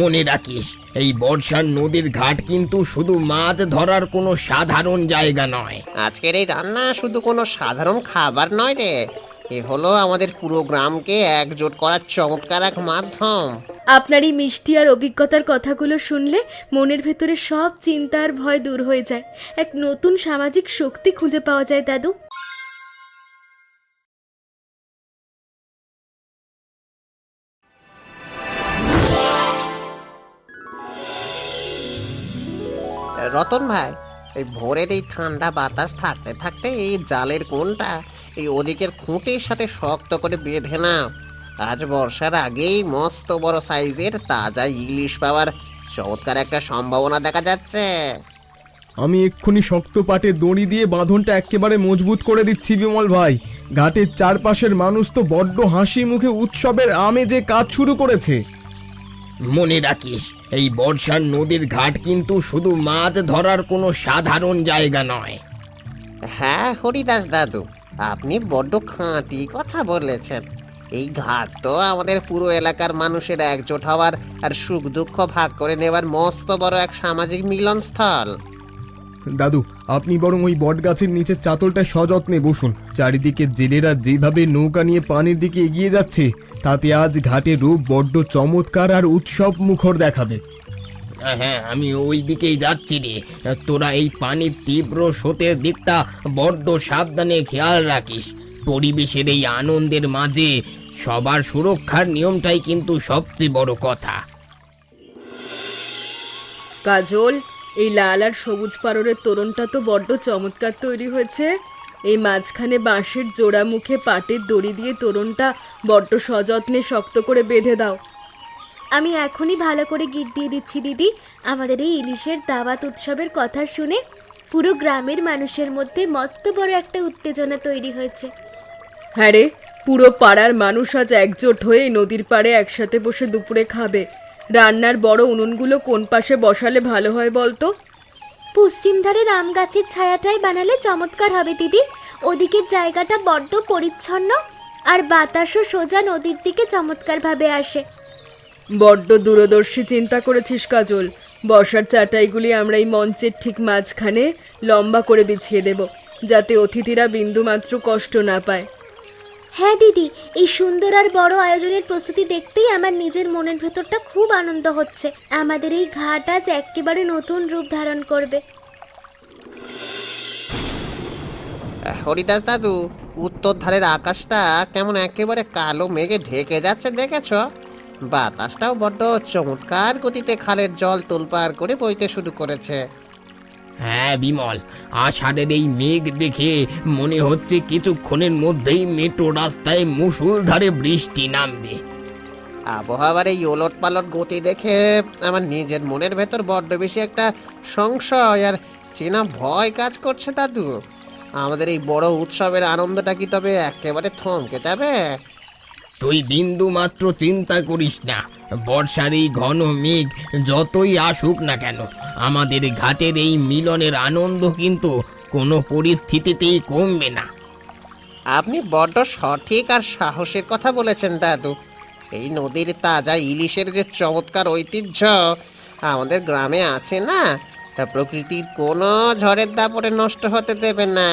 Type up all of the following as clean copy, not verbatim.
মনে রাখিস, এই বর্ষার নদীর ঘাট কিন্তু শুধু মাছ ধরার কোনো সাধারণ জায়গা নয়। আজকের এই রান্না শুধু কোনো সাধারণ খাবার নয় রে, এ হলো আমাদের পুরো গ্রামকে একজোট করার চমৎকার এক মাধ্যম। আপনার এই মিষ্টি আর অভিজ্ঞতার কথাগুলো শুনলে মনের ভেতরে সব চিন্তা আর ভয় দূর হয়ে যায়। এক নতুন সামাজিক শক্তি খুঁজে পাওয়া যায় দাদু। রতন ভাই, এই ভোরের এই ঠান্ডা বাতাস থাকতে থাকতে এই জালের কোণটা এই ওদিকের খুঁটির সাথে শক্ত করে বেঁধে নাও। আজ বর্ষার আগেই মস্ত বড় সাইজের তাজা ইলিশ পাওয়ার চমৎকার একটা সম্ভাবনা দেখা যাচ্ছে। আমি এক্ষুনি শক্ত পাটে দড়ি দিয়ে বাঁধনটা একেবারে মজবুত করে দিচ্ছি বিমল ভাই। ঘাটের চারপাশের মানুষ তো বড্ড হাসি মুখে উৎসবের আমেজে কাজ শুরু করেছে। মনে রাখিস, এই বর্ষার নদীর ঘাট কিন্তু শুধু মাছ ধরার কোনো সাধারণ জায়গা নয়। হ্যাঁ হরিদাস দাদু, আপনি বড্ড খাঁটি কথা বলেছেন। এই ঘাট তো আমাদের পুরো এলাকার মানুষের একজোট হওয়ার আর সুখ দুঃখ ভাগ করে নেওয়ার মস্ত বড় এক সামাজিক মিলনস্থল। দাদু, আপনি বরং ওই বট গাছের নিচের চাতলটা সযত্নে বসুন। চারিদিকে জেলেরা যেভাবে নৌকা নিয়ে পানির দিকে এগিয়ে যাচ্ছে, তাতে আজ ঘাটের রূপ বড্ড চমৎকার আর উৎসব মুখর দেখাবে। হ্যাঁ, আমি ওই দিকেই যাচ্ছি রে। তোরা এই পানির তীব্র স্রোতের দিকটা বড্ড সাবধানে খেয়াল রাখিস। পরিবেশের এই আনন্দের মাঝে সবার সুরক্ষার নিয়মটাই কিন্তু সবচেয়ে বড় কথা। কাজল, এই লাল আর সবুজ পাড়ের তোরণটা তো বড্ড চমৎকার তৈরি হয়েছে। এই মাঝখানে বাঁশের জোড়া মুখে পাটের দড়ি দিয়ে তোরণটা বড্ড সযত্নে শক্ত করে বেঁধে দাও। আমি এখনই ভালো করে গিট দিয়ে দিচ্ছি দিদি। আমাদের এই ইলিশের দাওয়াত উৎসবের কথা শুনে পুরো গ্রামের মানুষের মধ্যে মস্ত বড় একটা উত্তেজনা তৈরি হয়েছে। হ্যাঁ রে, পুরো পাড়ার মানুষ আজ একজোট হয়ে নদীর পাড়ে একসাথে বসে দুপুরে খাবে। রান্নার বড় উনুনগুলো কোন পাশে বসালে ভালো হয় বলতো? পশ্চিম ধারের আম গাছের ছায়াটাই বানালে চমৎকার হবে দিদি। ওদিকের জায়গাটা বড্ড পরিচ্ছন্ন আর বাতাসও সোজা নদীর দিকে চমৎকারভাবে আসে। বড্ড দূরদর্শী চিন্তা করেছিস কাজল। বর্ষার চাটাইগুলি আমরা এই মঞ্চের ঠিক মাঝখানে লম্বা করে বিছিয়ে দেব, যাতে অতিথিরা বিন্দুমাত্র কষ্ট না পায়। হ্যাঁ দিদি, এই সুন্দর আর বড় আয়োজনের প্রস্তুতি দেখতেই আমার নিজের মনের ভেতরটা খুব আনন্দ হচ্ছে। আমাদের এই ঘাট আজ একেবারে নতুন রূপ ধারণ করবে। হরিদাস দাদু, উত্তর ধারের আকাশটা কেমন একেবারে কালো মেঘে ঢেকে যাচ্ছে দেখেছ? বাতাসটাও বড্ড চমৎকার গতিতে খালের জল তোলপাড় করে বইতে শুরু করেছে। হ্যাঁ বিমল, আষাঢ়ের এই মেঘ দেখে মনে হচ্ছে কিছুক্ষণের মধ্যেই মেট্রো রাস্তায় মুষলধারে বৃষ্টি নামবে। আবহাওয়ার এই ওলট পালট গতি দেখে আমার নিজের মনের ভেতর বড্ড বেশি একটা সংশয় আর চেনা ভয় কাজ করছে দাদু। আমাদের এই বড় উৎসবের আনন্দটা কি তবে একেবারে থমকে যাবে? তুই বিন্দু মাত্র চিন্তা করিস না। বর্ষার এই ঘন মেঘ যতই আসুক না কেন, আমাদের ঘাটের এই মিলনের আনন্দ কিন্তু কোনো পরিস্থিতিতেই কমবে না। আপনি বড্ড সঠিক আর সাহসের কথা বলেছেন দাদু। এই নদীর তাজা ইলিশের যে চমৎকার ঐতিহ্য আমাদের গ্রামে আছে না, তা প্রকৃতির কোনো ঝড়ের দাপটে নষ্ট হতে দেবে না।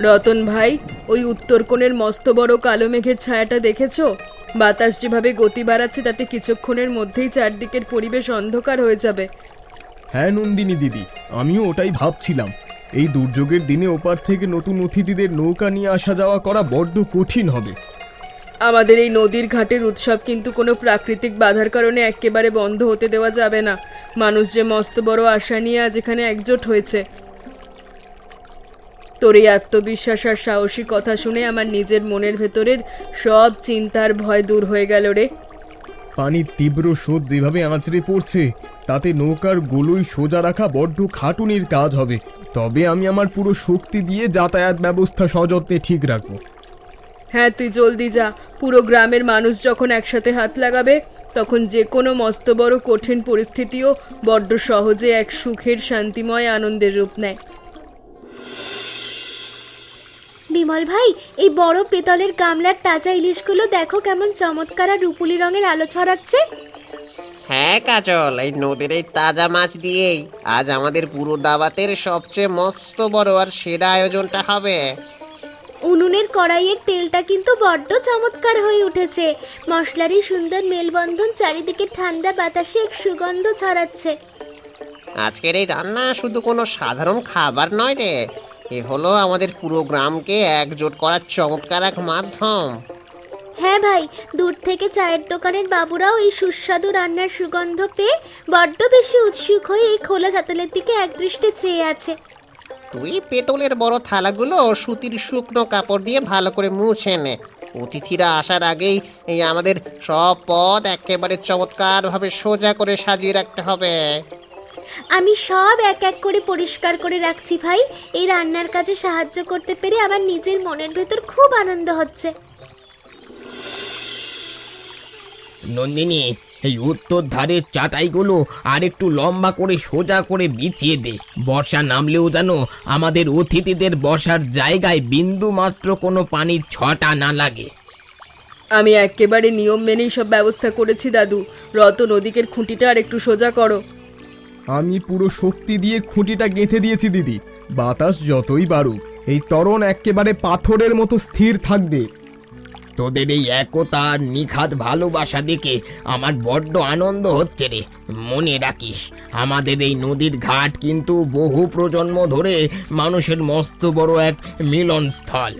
রতন ভাই, ওই উত্তর কোণের মস্ত বড় কালো মেঘের ছায়াটা দেখেছো? বাতাস যেভাবে গতি বাড়াচ্ছে তাতে কিছুক্ষণের মধ্যেই চারদিকের পরিবেশ অন্ধকার হয়ে যাবে। হ্যাঁ নন্দিনী দিদি, আমিও ওটাই ভাবছিলাম। এই দুর্যোগের দিনে ওপার থেকে নতুন অতিথিদের নৌকা নিয়ে আসা যাওয়া করা বড্ড কঠিন হবে। আমাদের এই নদীর ঘাটের উৎসব কিন্তু কোনো প্রাকৃতিক বাধার কারণে একেবারে বন্ধ হতে দেওয়া যাবে না। মানুষ যে মস্ত বড় আশা নিয়ে আজ এখানে একজোট হয়েছে। তোর এই আত্মবিশ্বাস আর সাহসী কথা শুনে আমার নিজের মনের ভেতরের সব চিন্তার ভয় দূর হয়ে গেল রে। পানির তীব্র স্রোত যেভাবে আঁচড়ে পড়ছে, তাতে নৌকার গোলই সোজা রাখা বড্ড খাটুনির কাজ হবে। তবে আমি আমার পুরো শক্তি দিয়ে যাতায়াত ব্যবস্থা সযত্নে ঠিক রাখবো। হ্যাঁ, তুই জলদি যা। পুরো গ্রামের মানুষ যখন একসাথে হাত লাগাবে, তখন যে কোনো মস্ত বড় কঠিন পরিস্থিতিও বড্ড সহজে এক সুখের শান্তিময় আনন্দের রূপ নেয়। বিমল ভাই, এই বড় পেতলের গামলার তাজা ইলিশগুলো দেখো কেমন চমৎকার আর রূপুলি রঙের আলো ছড়াচ্ছে। হ্যাঁ কাজল, এই নদীর এই তাজা মাছ দিয়েই আজ আমাদের পুরো দাওয়াতের সবচেয়ে মস্ত বড় আর সেরা আয়োজনটা হবে। উনুনের কড়াইয়ের তেলটা কিন্তু বড্ড চমৎকার হয়ে উঠেছে। মশলারই সুন্দর মেলবন্ধন চারিদিকে ঠান্ডা বাতাসে এক সুগন্ধ ছড়াচ্ছে। আজকের এই রান্না শুধু কোনো সাধারণ খাবার নয় রে, এ হলো আমাদের পুরো গ্রামকে একজোট করার চমৎকার এক মাধ্যম। হ্যাঁ ভাই, দূর থেকে চায়ের দোকানের বাবুরাও এই সুস্বাদু রান্নার সুগন্ধ পেয়ে বড্ড বেশি উৎসুক হয়ে এই খোলা চাতালের দিকে একদৃষ্টে চেয়ে আছে। তুই পেতলের বড় থালাগুলো সুতির শুকনো কাপড় দিয়ে ভালো করে মুছে নে। অতিথিরা আসার আগেই এই আমাদের সব পদ একেবারে চমৎকারভাবে সোজা করে সাজিয়ে রাখতে হবে। আমি সব এক এক করে পরিষ্কার করে রাখছি ভাই। এই রান্নার কাজে সাহায্য করতে পেরে আমার নিজের মনের ভেতর খুব আনন্দ হচ্ছে। নন্দিনী, এই উত্তর ধারের চাটাইগুলো আর একটু লম্বা করে সোজা করে বিছিয়ে দে। বর্ষা নামলেও যেন আমাদের অতিথিদের বসার জায়গায় বিন্দু মাত্র কোনো পানির ছটা না লাগে। আমি একেবারে নিয়ম মেনেই সব ব্যবস্থা করেছি দাদু। রতন ওদিকের খুঁটিটা আর একটু সোজা করো। আমি পুরো শক্তি দিয়ে খুঁটিটা গেঁথে দিয়েছি দিদি। বাতাস যতই বাড়ুক এই ত্বরণ একেবারে পাথরের মতো স্থির থাকবে। তোদের এই একতা আর নিখাত ভালোবাসা দেখে আমার বড্ড আনন্দ হচ্ছে রে। মনে রাখিস, আমাদের এই নদীর ঘাট কিন্তু বহু প্রজন্ম ধরে মানুষের মস্ত বড় এক মিলনস্থল।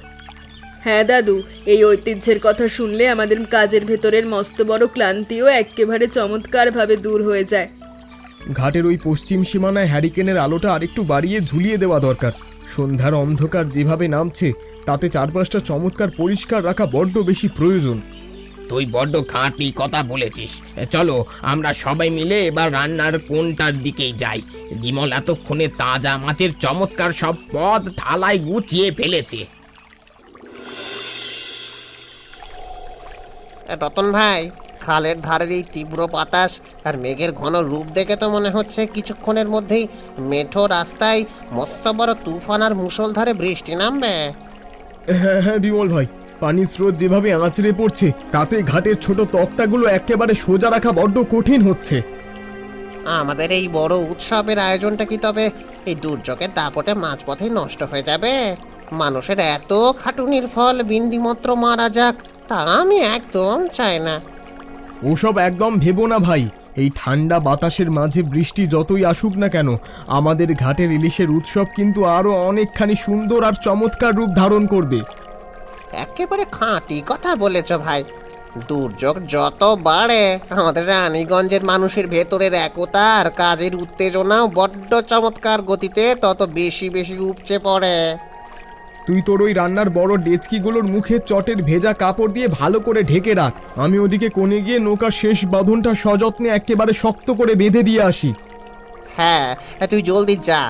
হ্যাঁ দাদু, এই ঐতিহ্যের কথা শুনলে আমাদের কাজের ভেতরের মস্ত বড় ক্লান্তিও একেবারে চমৎকারভাবে দূর হয়ে যায়। ঘাটের ওই পশ্চিম সীমানায় হ্যারিকেনের আলোটা আরেকটু বাড়িয়ে ঝুলিয়ে দেওয়া দরকার। সন্ধ্যার অন্ধকার যেভাবে নামছে তাতে চারপাশটা চমৎকার পরিষ্কার রাখা বড্ড বেশি প্রয়োজন। তুই বড্ড খাঁটি কথা বলেছিস। চলো আমরা সবাই মিলে এবার রান্নার কোণটার দিকেই যাই। বিমল এতক্ষণে তাজা মাছের চমৎকার সব পদ থালায় গুছিয়ে ফেলেছে। রতন ভাই, খালের ধারের এই তীব্র বাতাস আর মেঘের ঘন রূপ দেখে তো মনে হচ্ছে কিছুক্ষণের মধ্যেই মেঠো রাস্তায় মস্ত বড় তুফান আর মুষলধারে বৃষ্টি নামবে। হ্যাঁ হ্যাঁ বিমল ভাই, পানির স্রোত যেভাবে আঁচড়ে পড়ছে তাতে ঘাটের ছোট তক্তাগুলো একেবারে সোজা রাখা বড্ড কঠিন হচ্ছে। আমাদের এই বড় উৎসবের আয়োজনটা কি তবে এই দুর্যোগের দাপটে মাঝপথে নষ্ট হয়ে যাবে? মানুষের এত খাটুনির ফল বিন্দুমাত্র মারা যাক, তা আমি একদম চাই না। ওসব একদম ভেবো না ভাই। এই ঠান্ডা বাতাসের মাঝে বৃষ্টি যতই আসুক না কেন, আমাদের ঘাটের ইলিশের উৎসব কিন্তু আরো অনেকখানি সুন্দর আর চমৎকার রূপ ধারণ করবে। একেবারে খাঁটি কথা বলেছ ভাই। দুর্যোগ যত বাড়ে আমাদের রানীগঞ্জের মানুষের ভেতরের একতা আর কাজের উত্তেজনাও বড্ড চমৎকার গতিতে তত বেশি বেশি উপচে পড়ে। তুই তোর ওই রান্নার বড় ডেচকিগুলোর মুখে চটের ভেজা কাপড় দিয়ে ভালো করে ঢেকে রাখ। আমি ওদিকে কোণে গিয়ে নৌকার শেষ বাঁধনটা সযত্নে একেবারে শক্ত করে বেঁধে দিয়ে আসি। হ্যাঁ, তুই জলদি যা।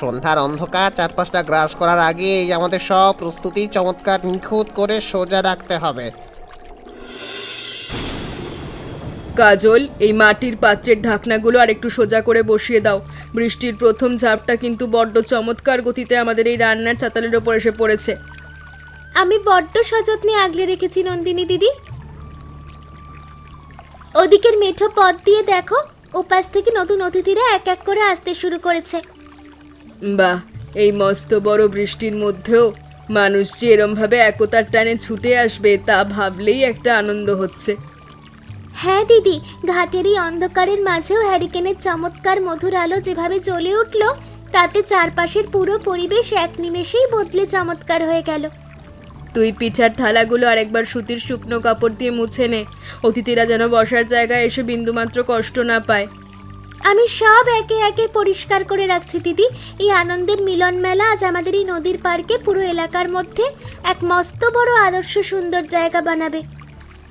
সন্ধ্যার অন্ধকার চারপাশটা গ্রাস করার আগেই আমাদের সব প্রস্তুতি চমৎকার নিখুঁত করে সোজা রাখতে হবে। কাজল, এই মাটির পাত্রের ঢাকনাগুলো আর একটু সোজা করে বসিয়ে দাও। বৃষ্টির প্রথম ঝাপটা কিন্তু বড্ড চমৎকার গতিতে আমাদের এই রান্নার চাতালের ওপর এসে পড়েছে। আমি বড্ড সযত্নে আগলে রেখেছি নন্দিনী দিদি। ওদিকের মেঠো পথ দিয়ে দেখো, ওপাশ থেকে নতুন অতিথিরা এক এক করে আসতে শুরু করেছে। বাহ, এই মস্ত বড় বৃষ্টির মধ্যেও মানুষ যে এরমভাবে একতার টানে ছুটে আসবে তা ভাবলেই একটা আনন্দ হচ্ছে। হ্যাঁ দিদি, ঘাটের এই অন্ধকারের মাঝেও হ্যারিকেনের চমৎকার মধুর আলো যেভাবে জ্বলে উঠল, তাতে চারপাশের পুরো পরিবেশ এক নিমেষেই বদলে চমৎকার হয়ে গেল। তুই পিঠার থালাগুলো আরেকবার সুতির শুকনো কাপড় দিয়ে মুছে নে। অতিথিরা যেন বসার জায়গায় এসে বিন্দুমাত্র কষ্ট না পায়। আমি সব একে একে পরিষ্কার করে রাখছি দিদি। এই আনন্দের মিলন মেলা আজ আমাদের এই নদীর পার্কে পুরো এলাকার মধ্যে এক মস্ত বড় আদর্শ সুন্দর জায়গা বানাবে।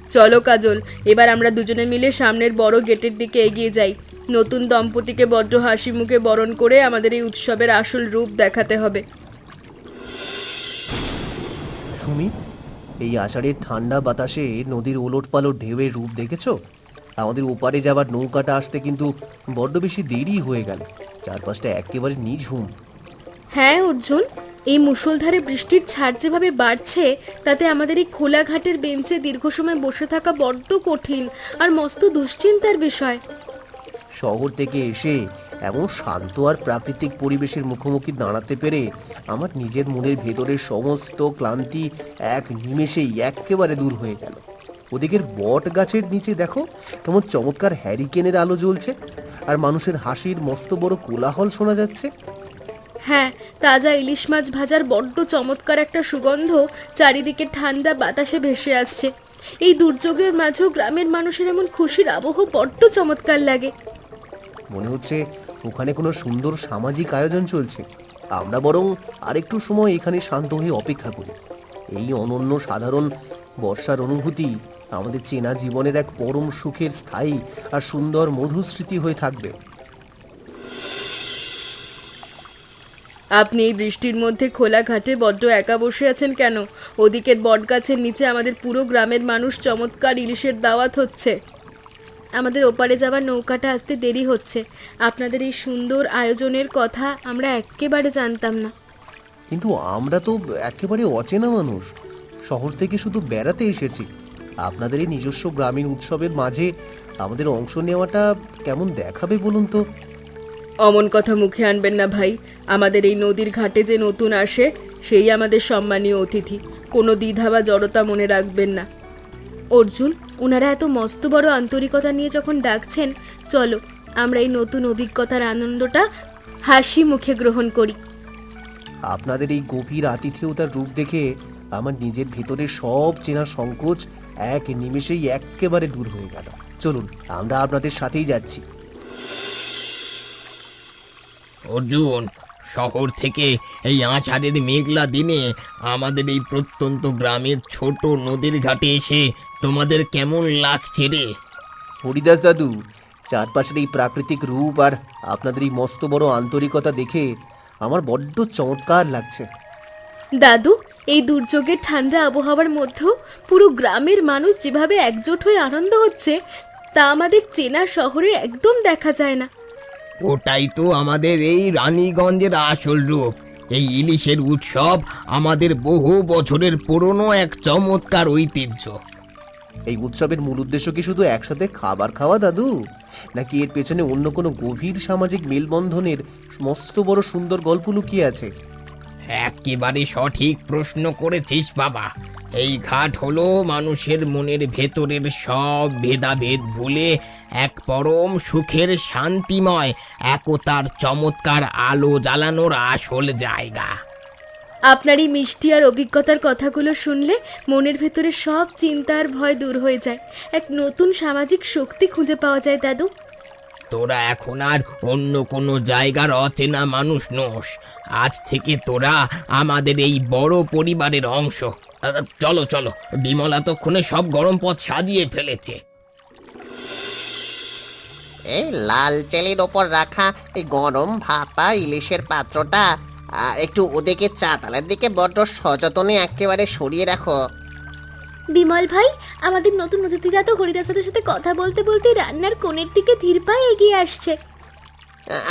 চলো কাজল, এবার আমরা দুজনে মিলে সামনের বড় গেটের দিকে এগিয়ে যাই। নতুন দম্পতিকে বড্ড হাসি মুখে বরণ করে আমাদের এই উৎসবের আসল রূপ দেখাতে হবে। সুমি, এই আষাঢ়ের ঠান্ডা বাতাসে নদীর ওলটপালট ঢেউয়ের রূপ দেখেছো? আমাদের ওপারে যাবার নৌকাটা আসতে কিন্তু বড্ড বেশি দেরি হয়ে গেল। চারপাশটা একেবারে নিঝুম। হ্যাঁ অর্জুন, এই মুষলধারে বৃষ্টির ছাড় যেভাবে বাড়ছে তাতে আমাদের এই খোলা ঘাটের বেঞ্চে দীর্ঘ সময় বসে থাকা বড্ড কঠিন আর মস্ত দুশ্চিন্তার বিষয়। শহর থেকে এসে এমন শান্ত আর প্রাকৃতিক পরিবেশের মুখোমুখি দাঁড়াতে পেরে আমার নিজের মনের ভেতরের সমস্ত ক্লান্তি এক নিমেষেই একেবারে দূর হয়ে গেল। ওদিকের বট গাছের নিচে দেখো কেমন চমৎকার হ্যারিকেনের আলো জ্বলছে, আর মানুষের হাসির মস্ত বড় কোলাহল শোনা যাচ্ছে। হ্যাঁ, তাজা ইলিশ মাছ ভাজার বড্ড চমৎকার একটা সুগন্ধ চারিদিকে ঠান্ডা বাতাসে ভেসে আসছে। এই দুর্যোগের মাঝেও গ্রামের মানুষের এমন খুশির আবহ বড্ড চমৎকার লাগে। মনে হচ্ছে ওখানে কোনো সুন্দর সামাজিক আয়োজন চলছে। আমরা বরং আরেকটু সময় এখানে শান্ত হয়ে অপেক্ষা করি। এই অনন্য সাধারণ বর্ষার অনুভূতি আমাদের চেনা জীবনের এক পরম সুখের স্থায়ী আর সুন্দর মধুর স্মৃতি হয়ে থাকবে। আপনি এই বৃষ্টির মধ্যে খোলা ঘাটে বড্ড একা বসে আছেন কেন? ওদিকের বটগাছের নিচে আমাদের পুরো গ্রামের মানুষ চমৎকার ইলিশের দাওয়াত হচ্ছে। আমাদের ওপারে যাওয়ার নৌকাটা আসতে দেরি হচ্ছে। আপনাদের এই সুন্দর আয়োজনের কথা আমরা একেবারে জানতাম না। কিন্তু আমরা তো একেবারে অচেনা মানুষ, শহর থেকে শুধু বেড়াতে এসেছি। আপনাদের এই নিজস্ব গ্রামীণ উৎসবের মাঝে আমাদের অংশ নেওয়াটা কেমন দেখাবে বলুন তো? অমন কথা মুখে আনবেন না ভাই। আমাদের এই নদীর ঘাটে যে নতুন আসে সেই আমাদের সম্মানীয় অতিথি, কোনো দ্বিধা বা জড়তা মনে রাখবেন না। অর্জুন, ওনারা এত মস্ত বড় আন্তরিকতা নিয়ে যখন ডাকছেন, চলো আমরা এই নতুন অভিজ্ঞতার আনন্দটা হাসি মুখে গ্রহণ করি। আপনাদের এই গভীর আতিথেয়তার রূপ দেখে আমার নিজের ভেতরের সব চেনা সংকোচ এক নিমেষেই একেবারে দূর হয়ে গেল। চলুন, আমরা আপনাদের সাথেই যাচ্ছি। অর্জুন, শহর থেকে এই আষাঢ়ের মেঘলা দিনে আমাদের এই প্রত্যন্ত গ্রামের ছোট নদীর ঘাটে এসে তোমাদের কেমন লাগছে রে? হরিদাস দাদু, চারপাশের এই প্রাকৃতিক রূপ আর আপনাদের এই মস্ত বড় আন্তরিকতা দেখে আমার বড্ড চমৎকার লাগছে। দাদু, এই দুর্যোগের ঠান্ডা আবহাওয়ার মধ্যেও পুরো গ্রামের মানুষ যেভাবে একজোট হয়ে আনন্দ হচ্ছে তা আমাদের চেনা শহরে একদম দেখা যায় না। ওটাই তো আমাদের এই রানীগঞ্জের আসল রূপ। এই ইলিশের উৎসব আমাদের বহু বছরের পুরনো এক চমৎকার ঐতিহ্য। এই উৎসবের মূল উদ্দেশ্য কি শুধু একসাথে খাবার খাওয়া দাদু, নাকি এর পেছনে অন্য কোনো গভীর সামাজিক মেলবন্ধনের মস্ত বড় সুন্দর গল্প লুকিয়ে আছে? একেবারে সঠিক প্রশ্ন করেছিস বাবা। এই ঘাট হলো মানুষের মনের ভেতরের সব ভেদাভেদ ভুলে এক পরম সুখের শান্তিময় একতার চমৎকার আলো জ্বালানোর আসল জায়গা। আপনার এই মিষ্টি আর অভিজ্ঞতার কথাগুলো শুনলে মনের ভেতরে সব চিন্তা আর ভয় দূর হয়ে যায়। এক নতুন সামাজিক শক্তি খুঁজে পাওয়া যায় দাদু। তোরা এখন আর অন্য কোনো জায়গার অচেনা মানুষ নোস। আজ থেকে তোরা আমাদের এই বড় পরিবারের অংশ। চলো চলো, বিমলা তক্ষণে সব গরম পথ সাজিয়ে ফেলেছে। এই লাল চেলির ওপর রাখা এই গরম ভাপা ইলিশের পাত্রটা একটু ওদিকে চাতালের দিকে বড্ড সযতনে একেবারে সরিয়ে রাখো। বিমল ভাই, আমাদের নতুন অতিথিরা তো হরিদাসের সাথে কথা বলতে বলতে রান্নার কোণের দিকে ধীর পায়ে এগিয়ে আসছে।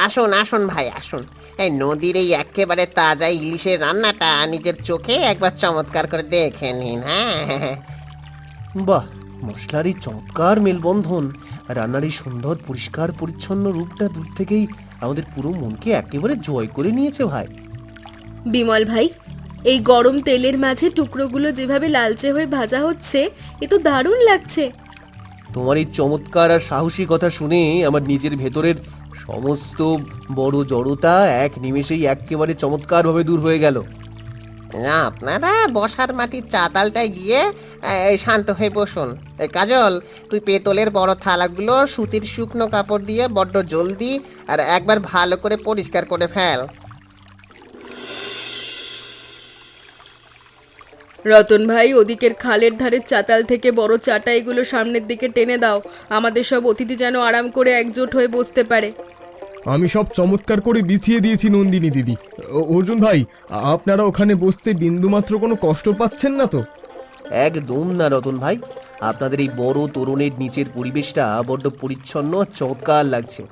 আসুন আসুন ভাই আসুন, এই নদীর এই একেবারে তাজা ইলিশের রান্নাটা নিজের চোখে একবার চমৎকার করে দেখে নিন। হ্যাঁ, বাহ, মশলার এই চমৎকার মেলবন্ধন, রান্নার এই সুন্দর পরিষ্কার পরিচ্ছন্ন রূপটা দূর থেকেই আমাদের পুরো মনকে একেবারে জয় করে নিয়েছে ভাই। বিমল ভাই, এই গরম তেলের মাঝে টুকরোগুলো যেভাবে লালচে হয়ে ভাজা হচ্ছে, এ তো দারুণ লাগছে। তোমার এই চমৎকার আর সাহসী কথা শুনে আমার নিজের ভেতরের সমস্ত বড় জড়তা এক নিমেষেই একেবারে চমৎকারভাবে দূর হয়ে গেল। না, আপনারা বসার মাটির চাতালটায় গিয়ে শান্ত হয়ে বসুন। কাজল, তুই পেতলের বড় থালাগুলো সুতির শুকনো কাপড় দিয়ে বড্ড জলদি আর একবার ভালো করে পরিষ্কার করে ফেল। রতন ভাই, ওদিকের খালের ধারের চাতাল থেকে বড় চাটাইগুলো সামনের দিকে টেনে দাও। আমাদের সব অতিথি যেন আরাম করে একজোট হয়ে বসতে পারে। আমি সব চমৎকার করে বিছিয়ে দিয়েছি নন্দিনী দিদি। অর্জুন ভাই, আপনারা ওখানে বসতে বিন্দুমাত্র কোনো কষ্ট পাচ্ছেন না তো? একদম না রতন ভাই, আপনাদের এই বড় তোরণের নিচের পরিবেশটা বড্ড পরিচ্ছন্ন আর চমৎকার লাগছে।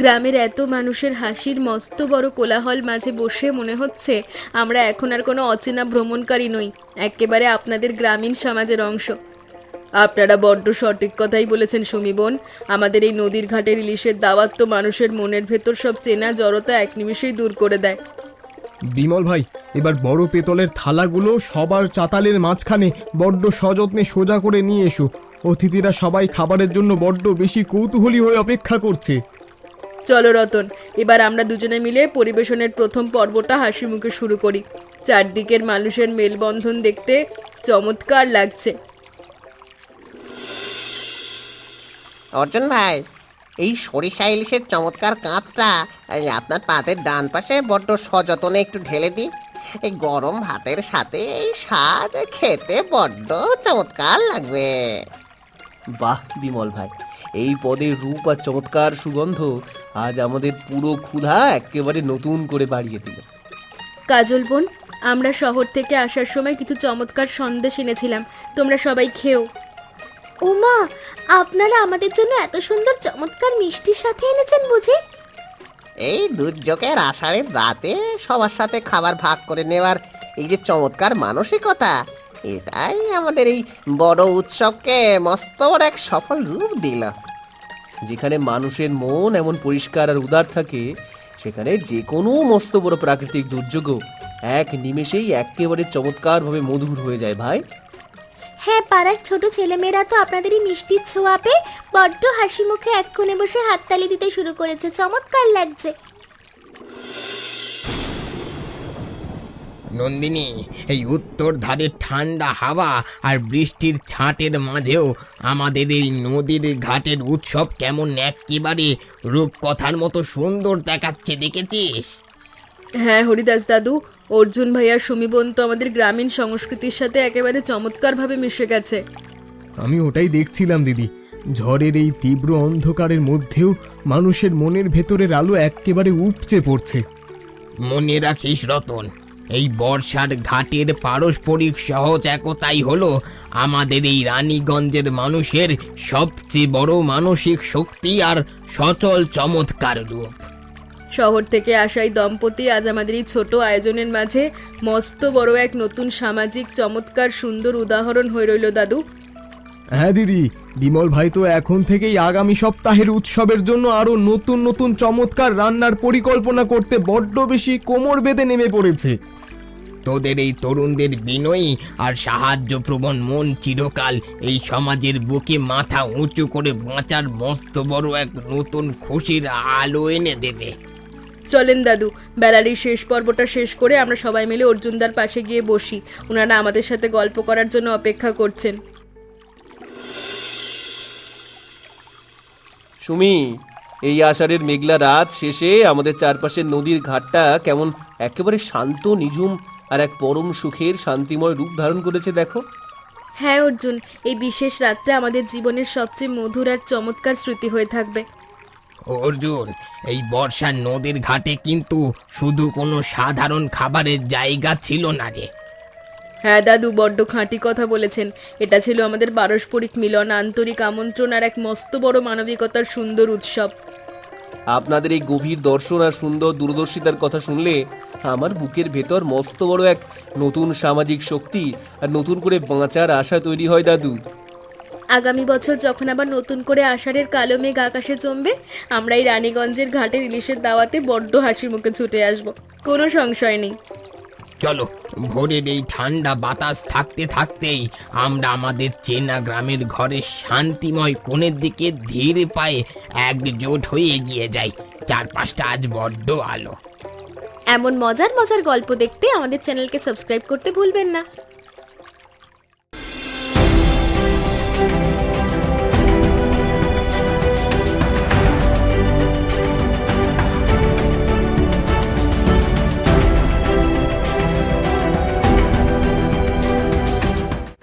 গ্রামের এত মানুষের হাসির মস্ত বড় কোলাহল মাঝে বসে মনে হচ্ছে আমরা এখন আর কোনো অচেনা ভ্রমণকারী নই, একেবারে আপনাদের গ্রামীণ সমাজের অংশ। আপনারা বড্ড সঠিক কথাই বলেছেন সুমি বোন। আমাদের এই নদীর ঘাটের ইলিশের দাওয়াত তো মানুষের মনের ভেতর সব চেনা জড়তা এক নিমিষেই দূর করে দেয়। বিমল ভাই, এবার বড় পেতলের থালাগুলো সবার চাতালের মাঝখানে বড্ড সযত্নে সোজা করে নিয়ে এসো। অতিথিরা সবাই খাবারের জন্য বড্ড বেশি কৌতূহলী হয়ে অপেক্ষা করছে। চলো রতন, এবার আমরা দুজনে মিলে পরিবেশনের প্রথম পর্বটা হাসি মুখে শুরু করি। চারদিকের মানুষের মেলবন্ধন দেখতে চমৎকার লাগছে। অর্জুন ভাই, এই সরিষা ইলিশের চমৎকার কাঁচটা আপনার পাতের ডান পাশে বড্ড সযত্নে একটু ঢেলে দিই। এই গরম ভাতের সাথে এই স্বাদ খেতে বড্ড চমৎকার লাগবে। বাহ বিমল ভাই, এই পদের রূপ আর চমৎকার সুগন্ধ আজ আমাদের পুরো ক্ষুধা একেবারে নতুন করে বাড়িয়ে দিল। কাজল বোন, আমরা শহর থেকে আসার সময় কিছু চমৎকার সন্দেশ এনেছিলাম, তোমরা সবাই খেও। ওমা, আপনারা আমাদের জন্য এত সুন্দর চমৎকার মিষ্টির সাথে এনেছেন বুঝি? এই দুর্যোগের আষাঢ়ের রাতে সবার সাথে খাবার ভাগ করে নেওয়ার এই যে চমৎকার মানসিকতা, এটাই আমাদের এই বড় উৎসবকে মস্ত বড় এক সফল রূপ দিল। যেখানে মানুষের মন এমন পরিষ্কার আর উদার থাকে, সেখানে যে কোনো মস্ত বড় প্রাকৃতিক দুর্যোগও এক নিমেষেই একেবারে চমৎকারভাবে মধুর হয়ে যায় ভাই। হ্যাঁ, পাড়ার ছোট ছেলেমেয়েরা তো আপনাদের এই মিষ্টির ছোঁয়া পেয়ে বড্ড হাসি মুখে এক কোণে বসে হাততালি দিতে শুরু করেছে। চমৎকার লাগছে। নন্দিনী, এই উত্তর ধারে ঠান্ডা হাওয়া আর বৃষ্টির ছাঁটের মাঝেও আমাদের এই নদীর ঘাটের উৎসব কেমন একেবারে রূপকথার মতো সুন্দর দেখাচ্ছে, দেখেছিস? হ্যাঁ হরিদাস দাদু, অর্জুন ভাইয়া সুমি বোন তো আমাদের গ্রামীণ সংস্কৃতির সাথে একেবারে চমৎকারভাবে মিশে গেছে। আমি ওটাই দেখছিলাম দিদি। ঝড়ের এই তীব্র অন্ধকারের মধ্যেও মানুষের মনের ভেতরের আলো একেবারে উপচে পড়ছে। মনে রাখিস রতন, এই বর্ষার ঘাটের পারস্পরিক সহজ একতাই হলো আমাদের এই রানীগঞ্জের মানুষের সবচেয়ে বড় মানসিক শক্তি আর সচল চমৎকার রূপ। শহর থেকে আসা এই দম্পতি আজ আমাদের এই ছোট আয়োজনের মাঝে মস্ত বড় এক নতুন সামাজিক চমৎকার সুন্দর উদাহরণ হয়ে রইল দাদু। হ্যাঁ দিদি, বিমল ভাই তো এখন থেকেই আগামী সপ্তাহের উৎসবের জন্য আরো নতুন নতুন চমৎকার রান্নার পরিকল্পনা করতে বড্ড বেশি কোমর বেঁধে নেমে পড়েছে। তোদের এই তরুণদের বিনয়ী আর সাহায্যপ্রবণ মন চিরকাল এই সমাজের বুকে মাথা উঁচু করে বাঁচার মস্ত বড় এক নতুন খুশির আলো এনে দেবে। চলেন দাদু, বেলার এই শেষ পর্বটা শেষ করে আমরা সবাই মিলে অর্জুনদার পাশে গিয়ে বসি। ওনারা আমাদের সাথে গল্প করার জন্য অপেক্ষা করছেন। সুমি, এই আষাঢ়ের মেঘলা রাত শেষে আমাদের চারপাশের নদীর ঘাটটা কেমন একেবারে শান্ত, নিঝুম আর এক পরম সুখের শান্তিময় রূপ ধারণ করেছে দেখো। হ্যাঁ অর্জুন, এই বিশেষ রাতটা আমাদের জীবনের সবচেয়ে মধুর আর চমৎকার স্মৃতি হয়ে থাকবে। অর্জুন, এই বর্ষার নদীর ঘাটে কিন্তু শুধু কোনো সাধারণ খাবারের জায়গা ছিল না রে। হ্যাঁ দাদু, বড্ড খাঁটি কথা বলেছেন। এটা ছিল আমাদের পারস্পরিক মিলন, আন্তরিক আমন্ত্রণ আর এক মস্ত বড় মানবিকতার সুন্দর উৎসব। আপনাদের এই গভীর দর্শন আর সুন্দর দূরদর্শিতার কথা শুনলে আমার বুকের ভেতর মস্ত বড় এক নতুন সামাজিক শক্তি আর নতুন করে বাঁচার আশা তৈরি হয় দাদু। আগামী বছর যখন আবার নতুন করে আষাঢ়ের কালো মেঘ আকাশে জমবে, আমরা এই রানীগঞ্জের ঘাটের ইলিশের দাওয়াতে বড্ড হাসি মুখে ছুটে আসব, কোনো সংশয় নেই। চলো, ভোরের এই ঠান্ডা বাতাস থাকতে থাকতেই আমরা আমাদের চেনা গ্রামের ঘরের শান্তিময় কোণের দিকে ধীরে পায়ে একজোট হয়ে এগিয়ে যাই। চারপাশটা আজ বড্ড আলো। এমন মজার মজার গল্প দেখতে আমাদের চ্যানেলকে সাবস্ক্রাইব করতে ভুলবেন না।